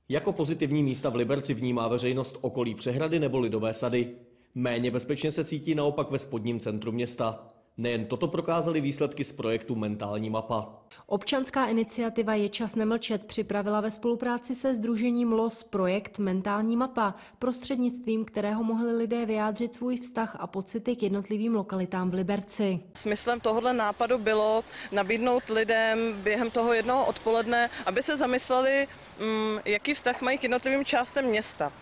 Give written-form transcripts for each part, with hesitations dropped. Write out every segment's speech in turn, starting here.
Jako pozitivní místa v Liberci vnímá veřejnost okolí Přehrady nebo Lidové sady. Méně bezpečně se cítí naopak ve spodním centru města. Nejen toto prokázaly výsledky z projektu Mentální mapa. Občanská iniciativa Je čas nemlčet připravila ve spolupráci se sdružením LOS projekt Mentální mapa, prostřednictvím kterého mohli lidé vyjádřit svůj vztah a pocity k jednotlivým lokalitám v Liberci. Smyslem tohoto nápadu bylo nabídnout lidem během toho jednoho odpoledne, aby se zamysleli, jaký vztah mají k jednotlivým částem města.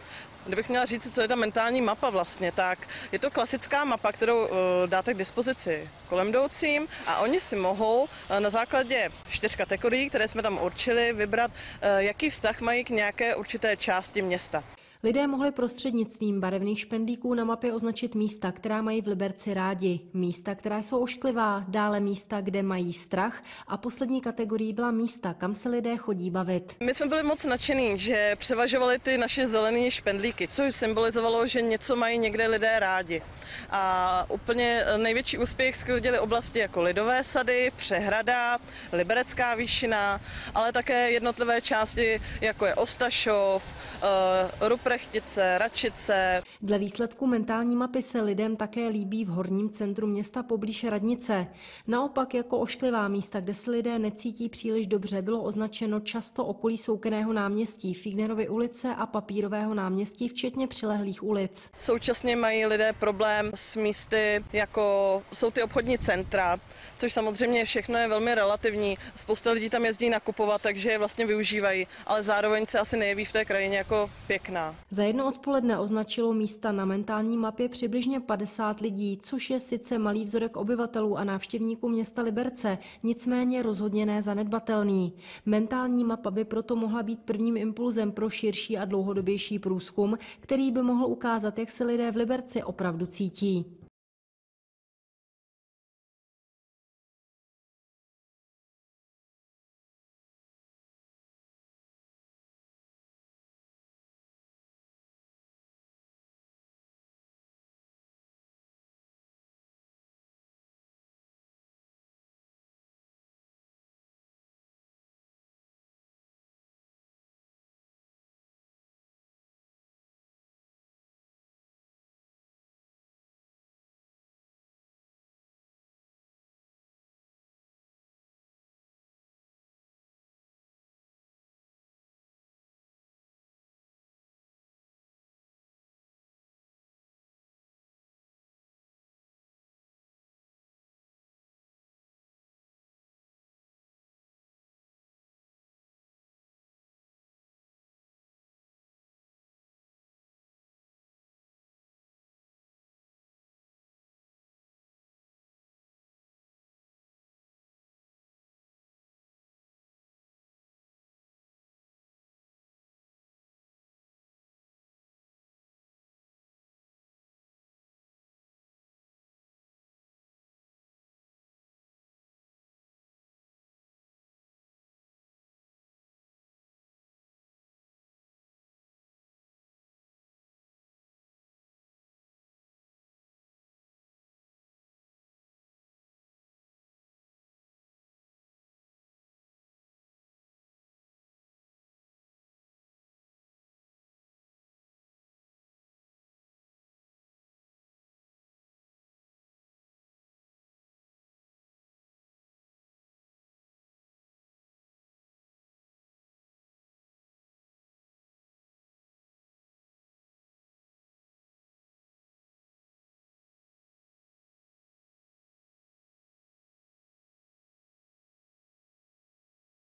Kdybych měla říct, co je ta mentální mapa vlastně, tak je to klasická mapa, kterou dáte k dispozici kolem jdoucím a oni si mohou na základě 4 kategorií, které jsme tam určili, vybrat, jaký vztah mají k nějaké určité části města. Lidé mohli prostřednictvím barevných špendlíků na mapě označit místa, která mají v Liberci rádi, místa, která jsou ošklivá, dále místa, kde mají strach a poslední kategorií byla místa, kam se lidé chodí bavit. My jsme byli moc nadšení, že převažovaly ty naše zelené špendlíky, což symbolizovalo, že něco mají někde lidé rádi. A úplně největší úspěch sklidily oblasti jako Lidové sady, Přehrada, Liberecká výšina, ale také jednotlivé části, jako je Ostašov, Ruprechtice, Račice. Dle výsledků mentální mapy se lidem také líbí v horním centru města poblíž radnice. Naopak jako ošklivá místa, kde se lidé necítí příliš dobře, bylo označeno často okolí Soukenného náměstí, Fignerovy ulice a Papírového náměstí, včetně přilehlých ulic. Současně mají lidé problém s místy, jako jsou ty obchodní centra, což samozřejmě všechno je velmi relativní. Spousta lidí tam jezdí nakupovat, takže je vlastně využívají, ale zároveň se asi nejeví v té krajině jako pěkná. Za jedno odpoledne označilo místa na mentální mapě přibližně 50 lidí, což je sice malý vzorek obyvatelů a návštěvníků města Liberce, nicméně rozhodně ne zanedbatelný. Mentální mapa by proto mohla být prvním impulzem pro širší a dlouhodobější průzkum, který by mohl ukázat, jak se lidé v Liberci opravdu cítí.